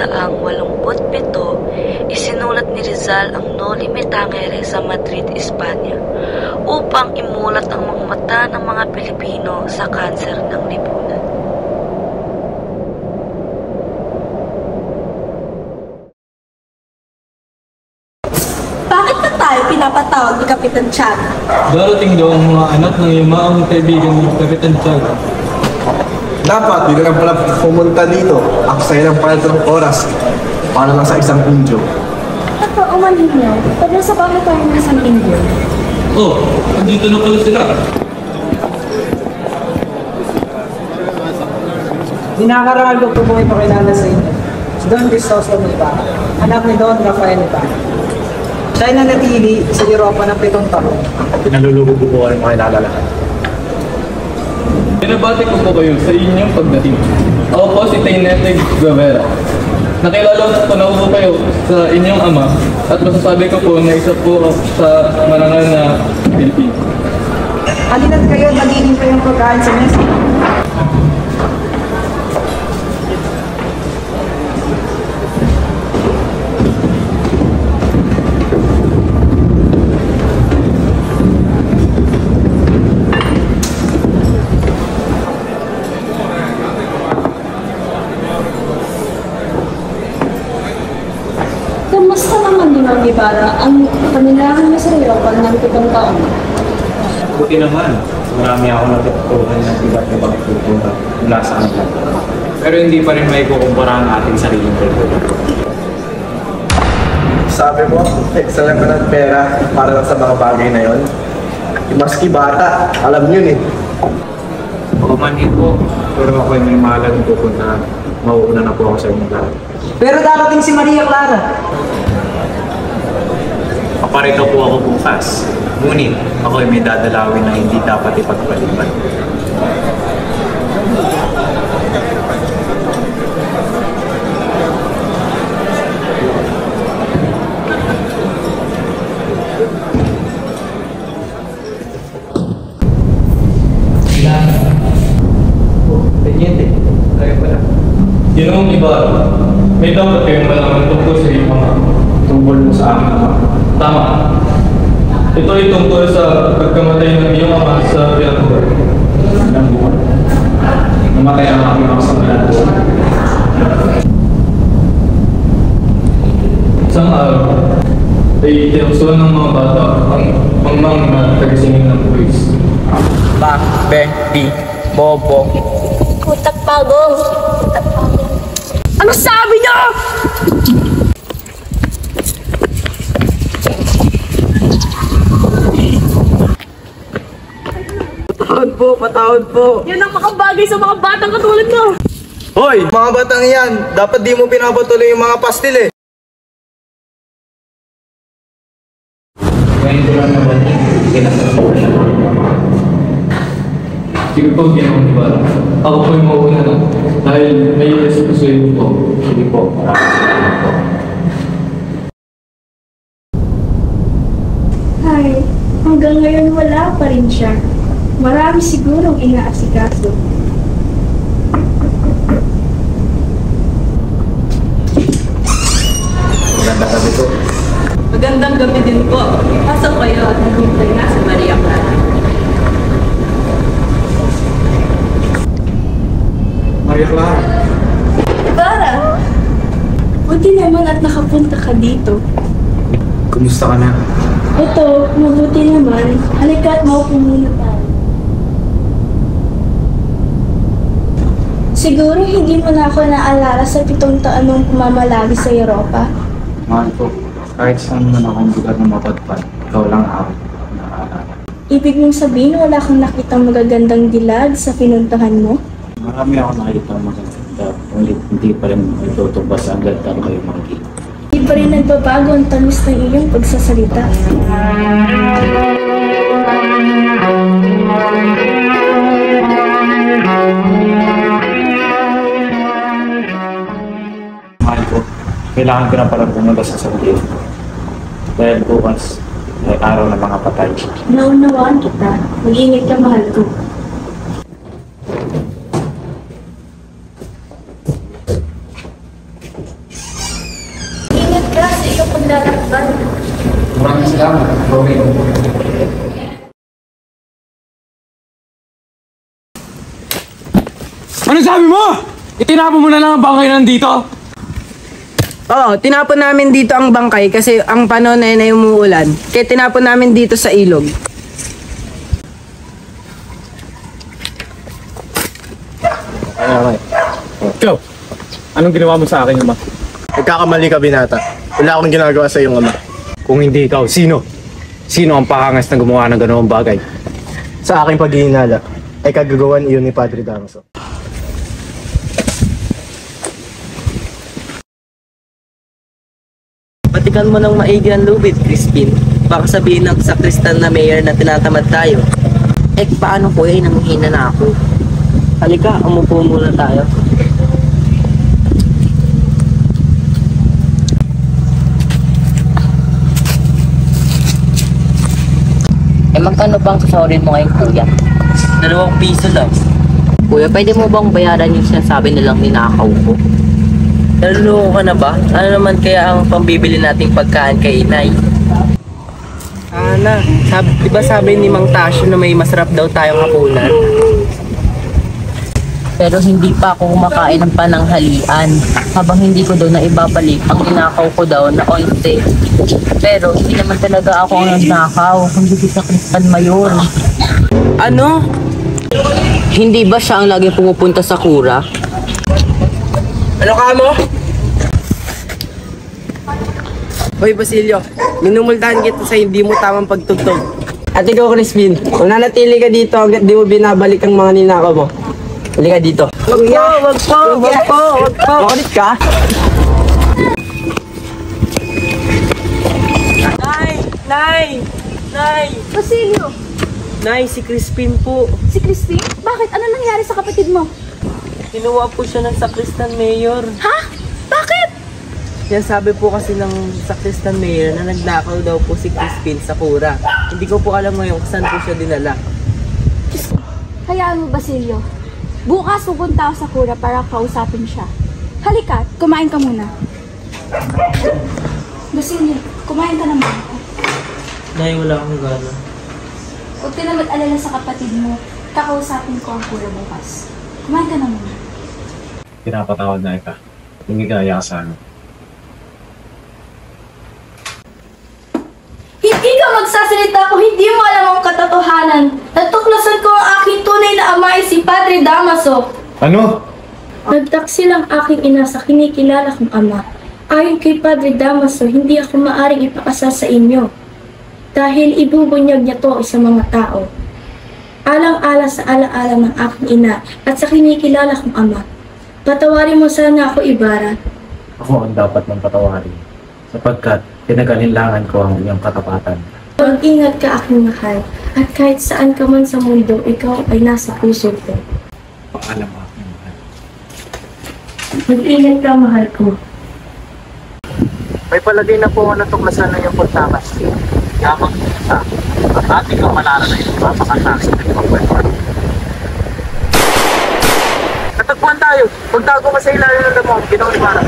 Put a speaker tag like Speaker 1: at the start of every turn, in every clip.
Speaker 1: Taong 1887, isinulat ni Rizal ang Noli Me Tangere sa Madrid, Espanya, upang imulat ang mga mata ng mga Pilipino sa kanser ng lipunan.
Speaker 2: Bakit pa tayo pinapatawag ni Kapitan Tiago?
Speaker 3: Darating daw ang mga anak ng yumaong kaibigan ni Kapitan Tiago.
Speaker 4: Dapat, hindi na pala pumunta dito. Aksaya ng panatang oras para lang sa isang Indyo.
Speaker 2: Totoo man ninyo, pero sa bakit tayo ng isang Indio?
Speaker 3: Oh, andito na pala sila.
Speaker 5: Dinakarangal ko po ipakilala sa inyo. Si Don Cristoso Ibarra, anak ni Don Rafael Ibarra. Siya ay nanatili sa Europa ng 7 taon.
Speaker 4: Pinalulugo ko po ang makilala lahat.
Speaker 3: Binabati ko po kayo sa inyong pagdating. Ako po si Tainete Guevara. Nakilala ko na po kayo sa inyong ama at masasabi ko po na isa po sa marangal na Pilipino.
Speaker 5: Halina't kayo, magiging kayong pagkain sa mesa.
Speaker 2: Kamusta naman ni Mang Ibarra ang panilangan niya sa Europa ng 7 taon?
Speaker 6: Buti naman, marami ako natutunan ng iba't ibang kultura mula sa kanila. Pero hindi pa rin may kukumpara ang ating sariling kultura.
Speaker 4: Sabi mo, excellent ka ng pera para lang sa mga bagay na yon. Maski bata, alam yun eh.
Speaker 6: Oo man po, pero ako ay may mahalagang pupuntahan. Mauuna na po ako sa inyong lahat.
Speaker 5: Pero darating si Maria Clara.
Speaker 6: Paparito po ako bukas. Ngunit ako ay may dadalawin na hindi dapat ipagpaliban.
Speaker 3: Ginoong Ibarra, may dapat kayong malaman tungkol sa iyong mga
Speaker 6: Tungkol mo sa aking ama.
Speaker 3: tama. Ito ay tungkol sa pagkamatay ng iyong ama sa Villanueva.
Speaker 6: Ilang buwan. Namatay ang aking ama sa ilang buwan.
Speaker 3: Isang araw ay tinuksuhan ng mga bata ang mangmang na tagisingin ng puwis.
Speaker 7: Bang, beng, di, bobo.
Speaker 2: Utak pagong! Utak pagong! Ano sabi niyo?
Speaker 5: Patawad po.
Speaker 2: Yan ang makabagay sa mga batang katulad mo!
Speaker 4: Hoy! Mga batang yan, dapat di mo pinapatuloy yung mga pastil eh.
Speaker 6: Ngayon ko lang naman kinasama ko siya.
Speaker 3: Sige po, Ginoong Ibarra. Ako po yung mauna na dahil may responsibility po.
Speaker 6: Sige po, maraming salamat po.
Speaker 2: Hay, hanggang ngayon wala pa rin siya. Marami sigurong inaasikaso.
Speaker 6: Maganda gabi po.
Speaker 1: Magandang gabi din po. Pasok kayo at naghintay na si Maria Clara.
Speaker 6: Maria Clara.
Speaker 2: Ibarra! Buti naman at nakapunta ka dito.
Speaker 6: Kumusta ka na?
Speaker 2: Ito, mabuti naman. Halika at maupo muna tayo. Siguro hindi mo na ako naalala sa 7 taon mong pumamalagi sa Europa.
Speaker 6: Mahal po, kahit saan man akong lugar na mapadpad, ikaw lang ako naalala.
Speaker 2: Ibig mong sabihin wala kang nakitang magagandang dilag sa pinuntahan mo?
Speaker 6: Marami ako nakita maganda, ngunit hindi pa rin itutubas ang ganda kayo makikita.
Speaker 2: Di pa rin nagbabago ang tamis ng iyong pagsasalita.
Speaker 6: Mahal ko, kailangan ko na pala pumunta sa San Diego. Dahil bukas ay araw ng mga patay.
Speaker 2: Naunawaan kita. Mag-ingat ka, mahal ko. Ingat ka sa iyong paglalakbay.
Speaker 4: Maraming salamat, Romeo.
Speaker 8: Ano sabi mo? Itinapon mo na lang ang bangkay nandito?
Speaker 7: Oo, tinapon namin dito ang bangkay kasi ang panahon na yun ay umuulan. Kaya tinapon namin dito sa ilog.
Speaker 8: Ikaw, anong ginawa mo sa akin, ama?
Speaker 4: Nagkakamali ka, binata. Wala akong ginagawa sa iyong ama.
Speaker 6: Kung hindi ikaw, sino? Sino ang pakangas na gumawa ng ganoong bagay?
Speaker 4: Sa aking paghihinala, ay kagagawan iyon ni Padre Damaso.
Speaker 7: Patikan mo ng maigi ang lubid, Crispin. Baka sabihin ng sakristan na mayor na tinatamad tayo. Paano po eh, nanghihina na ako. Halika, umupo muna tayo. Magkano bang sasawarin mo ngayon, kuya? 2 piso lang. Kuya, pwede mo bang bayaran yung sinasabi nilang ninakaw ko? Naluloko ka na ba? Ano naman kaya ang pambibili nating pagkain kay inay? Ana, diba sabi ni Mang Tasyo na may masarap daw tayong hapunan? Pero hindi pa ako kumakain ng pananghalian habang hindi ko daw na ibabalik ang ninakaw ko daw na onte. Pero hindi naman talaga ako ang nagnakaw, kundi si Sakristan Mayor. Ano? Hindi ba siya ang lagi pumupunta sa kura? Ano ka mo? Hoy Basilio, minumultahan kita sa hindi mo tamang pagtugtog. At ikaw, Crispin, kung nanatili ka dito hanggat di mo binabalik ang mga ninakaw mo. Halika dito. Wag po. Makulit ka? Nay!
Speaker 2: Basilio!
Speaker 7: Nay, si Crispin po.
Speaker 2: Si Christine? Bakit? Ano nangyari sa kapatid mo?
Speaker 7: Kinuha po siya ng Sakristan Mayor.
Speaker 2: Ha? Bakit?
Speaker 7: Yan sabi po kasi ng Sakristan Mayor na nagnakaw daw po si Crispin sa kura. Hindi ko po alam ngayon kung saan po siya dinala.
Speaker 2: Hayaan mo, Basilio. Bukas pupunta ako sa kura para kausapin siya. Halika, kumain ka muna. Basilio, kumain ka naman.
Speaker 7: Nay, wala akong gana.
Speaker 2: Huwag ka na mag-alala sa kapatid mo. Kakausapin ko ang kura bukas. Kumain ka na muna.
Speaker 6: Pinapatawad na ika. Lumigaya ka sana.
Speaker 2: Hindi ka magsasalita kung hindi mo alam ang katotohanan. Natuklasan ko ang aking tunay na ama ay si Padre Damaso.
Speaker 6: Ano?
Speaker 2: Nagtaksil ang aking ina sa kinikilala kong ama. Ayon kay Padre Damaso, hindi ako maaring ipakasal sa inyo. Dahil ibubunyag niya to sa mga tao. Alang-ala sa alaala ng aking ina at sa kinikilala kong ama. Patawarin mo sana ako, Ibarra.
Speaker 6: Ako ang dapat ng patawarin. Sapagkat pinagalinlangan ko ang iyong katapatan.
Speaker 2: Mag-ingat ka, aking mahal. At kahit saan ka man sa mundo, ikaw ay nasa puso ko.
Speaker 6: Paalam aking mahal.
Speaker 2: Mag-ingat ka, mahal ko.
Speaker 6: May palagay na po na tuklasan na yung pagtakas. Yamang isa at ating kamalala na ito mapakatakas na ibang pwede. Katagpuan tayo. Pagtago ka sa ilalim ng damo, ginoon para.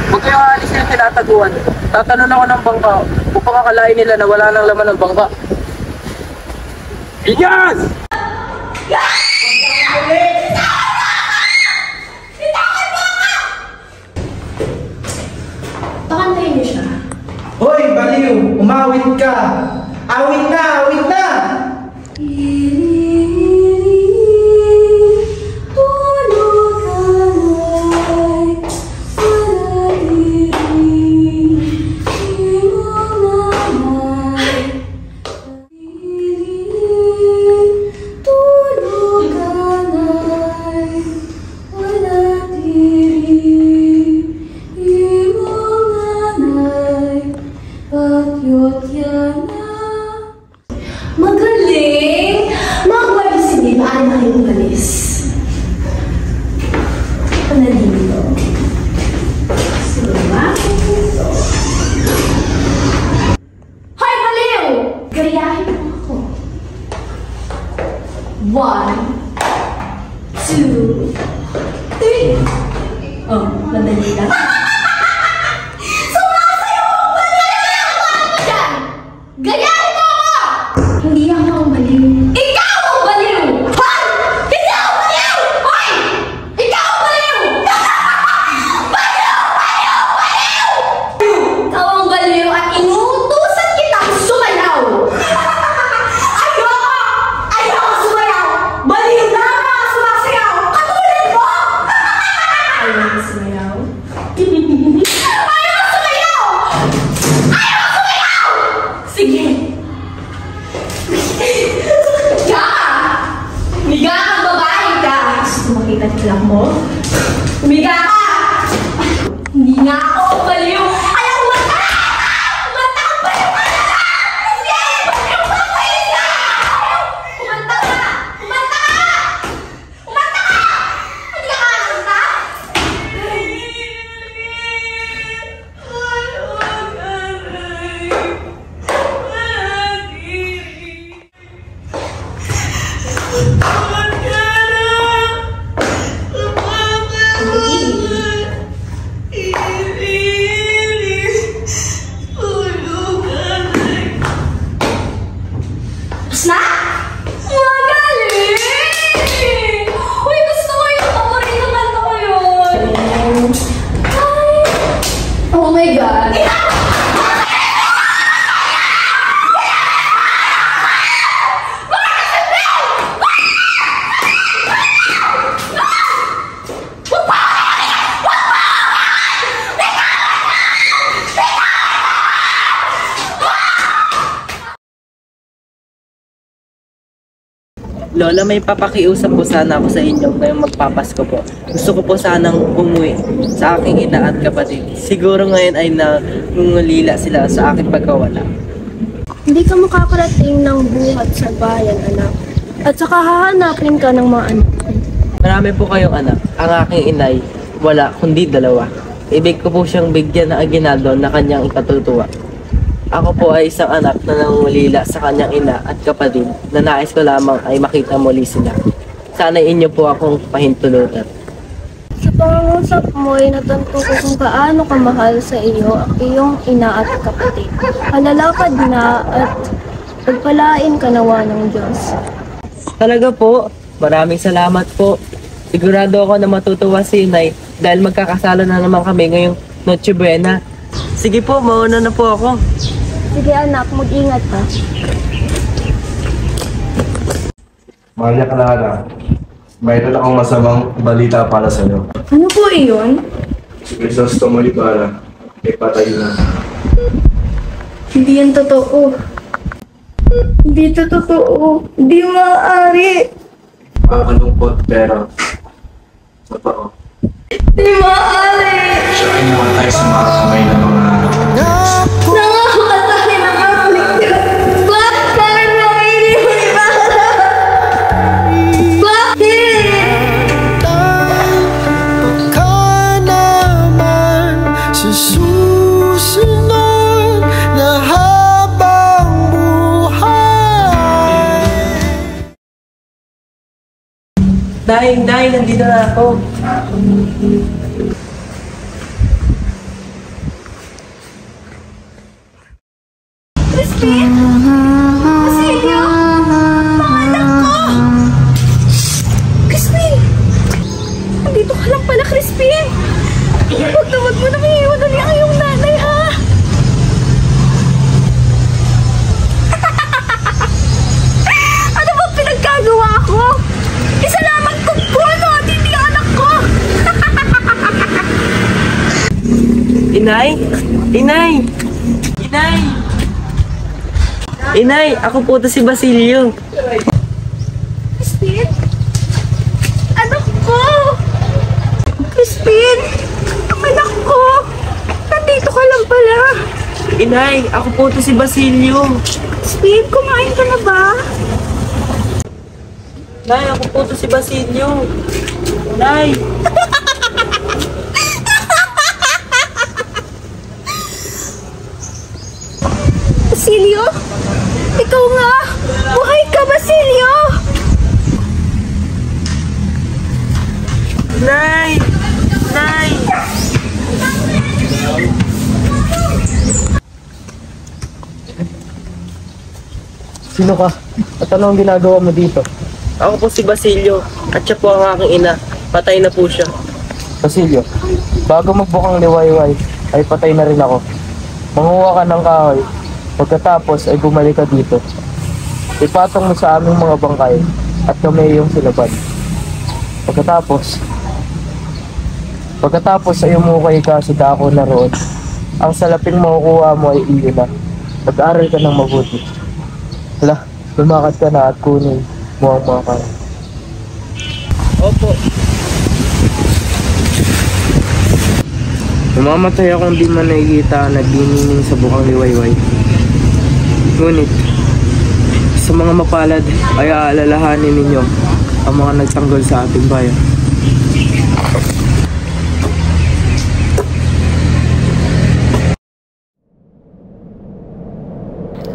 Speaker 6: Huwag kayong alis yung tinataguan. Tatanon ako ng bangka upang akalain nila na wala nang laman ng bangka. Igas!
Speaker 2: Pakantayin niyo siya.
Speaker 5: Hoy, baliw! Umawit ka! Awit na! Awit na!
Speaker 2: cute yan na. Magaling! Magwalis hindi ba ay makiumalis? Ito na dito. Hoy, baliw! Gayahin mo ako. 1, 2, 3. Oh, madali lang. Sumasayaw mo! Baliw! Ano dyan? Gayahin mo ako! Hindi ako ang baliw. Ikaw ang baliw! Hoy! Hindi ako baliw! Hoy! Ikaw ang baliw! Baliw! Baliw! Baliw! Ikaw ang baliw at inuutusan kitang sumayaw! Ayoko! Ayoko sumayaw! Baliw na mga sumasayaw! Katulad mo! Ayoko sumayaw? Ayoko sumayaw! Ayoko sumayaw! Sige! Higa! Higa kang babae ka! Gusto makita lang mo? Humiga ka! Hindi nga ako baliw! Ayaw mata! Mata ang baliw ka na! Sige! Baliw ka! Baliw ka! Kumanta ka! Kumanta ka! Kumanta ka! Hindi ka kakanta? Tapos na? Magaling! Uy, gusto ko yung paborito kanta ko yun. Ay! Oh my God!
Speaker 7: Lola, may papakiusap po sana ako sa inyo ngayong magpapasko po. Gusto ko po sanang umuwi sa aking ina at kapatid. Siguro ngayon ay nangungulila sila sa aking pagkawala.
Speaker 2: Hindi ka makakarating ng buhat sa bayan, anak. At saka hahanapin ka ng mga anak.
Speaker 7: Marami po kayong anak. Ang aking inay, wala kundi 2. Ibig ko po siyang bigyan ng aginaldo na kanyang ikatutuwa. Ako po ay isang anak na nangungulila sa kanyang ina at kapatid na nais ko lamang ay makita muli sila. Sana inyo po akong pahintulutan.
Speaker 2: Sa pangungusap mo ay natanto ko kung gaano kamahal sa iyo ang iyong ina at kapatid. Palalakad na at pagpalain ka nawa ng Diyos.
Speaker 7: Talaga po, maraming salamat po. Sigurado ako na matutuwa si inay dahil magkakasala na naman kami ngayong Noche Buena. Sige po, mauna na po ako.
Speaker 2: Sige anak, mag-ingat ka.
Speaker 4: Maria Clara, mayroon akong masamang balita para sa iyo.
Speaker 2: Ano po iyon?
Speaker 4: Si Crisostomo Ibarra ay patay na.
Speaker 2: Hindi yan totoo. Hindi ito totoo. Hindi maaari.
Speaker 4: Makakalungkot pero totoo.
Speaker 2: Hindi maaari.
Speaker 4: Siya ay namatay sa mga kamay ng mga
Speaker 2: Nakakatay na kapatid. Bakit mo iniwan ni Bara? Bakit?
Speaker 9: Ka naman sa susunod na habang buhay.
Speaker 7: Day, nandito na ako.
Speaker 2: Crispin? Basilio? Panganak ko! Crispin! Nandito ka lang pala, Crispin! Huwag mo na may iwan ulit ang iyong nanay, ha? Ano ba pinagkagawa ko? Isa lamang kong puno at hindi anak ko!
Speaker 7: Inay! Inay! Inay! Inay, ako po to si Basilio.
Speaker 2: Crispin? Anak ko! Crispin! Anak ko! Nandito ka lang pala!
Speaker 6: Inay, ako po to si Basilio.
Speaker 2: Steve, kumain ka na ba?
Speaker 6: Nay, ako po to si Basilio. Nay!
Speaker 2: Basilio? Ikaw nga! Buhay ka, Basilio!
Speaker 6: Nay! Nay!
Speaker 5: Sino ka? At ano ang ginagawa mo dito?
Speaker 6: Ako po si Basilio at siya po ang aking ina. Patay na po siya.
Speaker 5: Basilio, bago magbukang liwayway, ay patay na rin ako. Manguha ka ng kahoy. Pagkatapos ay bumalik ka dito. Ipatong mo sa aming mga bangkay at kami yung silaban. Pagkatapos ay umukay ka sa dako na roon. Ang salaping makukuha mo ay iyo na. Pag-aral ka ng mabuti. Hala, lumakad ka na at kunin mo ang mga kahoy.
Speaker 6: Opo.
Speaker 5: Mamamatay akong di man nakikita ang naglilining sa bukang liwayway. Ngunit, sa mga mapalad ay aalalahanin ninyo ang mga nagtanggol sa ating bayan.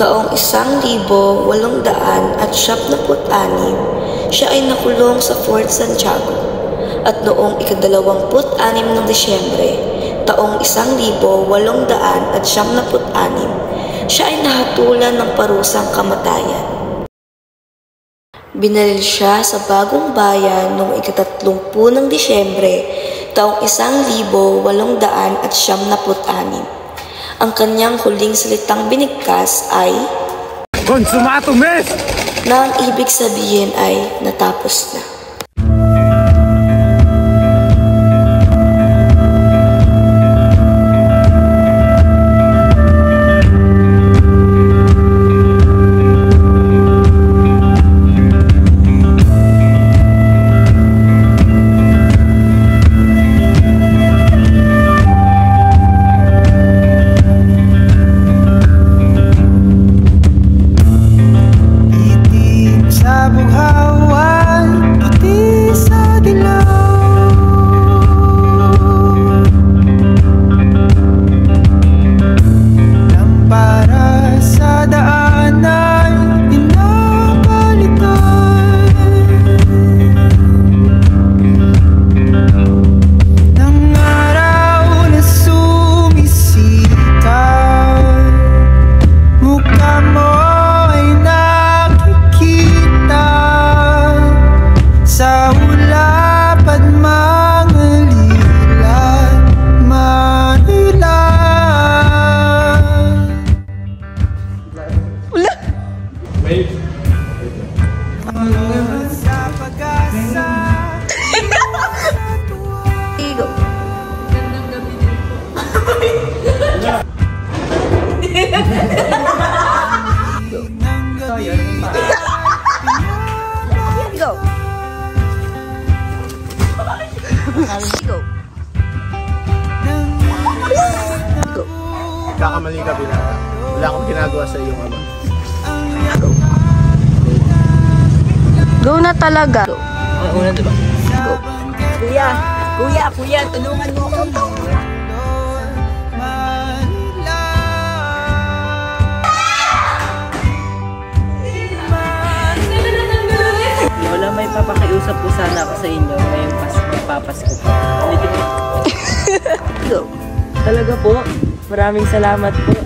Speaker 1: Taong 1876, siya ay nakulong sa Fort Santiago. At noong ika-26 ng Disyembre, taong 1876, siya ay nahatulan ng parusang kamatayan. Binaril siya sa Bagong Bayan noong ika-30 ng Disyembre, taong 1876. Ang kanyang huling salitang binigkas ay
Speaker 8: Consumatum est!
Speaker 1: Na ang ibig sabihin ay natapos na.
Speaker 4: Kakamali ka, binata. Wala akong ginagawa sa iyong ama.
Speaker 2: Go na talaga.
Speaker 6: Una, diba?
Speaker 2: Go.
Speaker 7: Kuya, tulungan mo ako.
Speaker 6: Lola, may papakiusap po sana ako sa inyo ngayong Papasko po.
Speaker 2: Go.
Speaker 6: Talaga po? Maraming salamat po.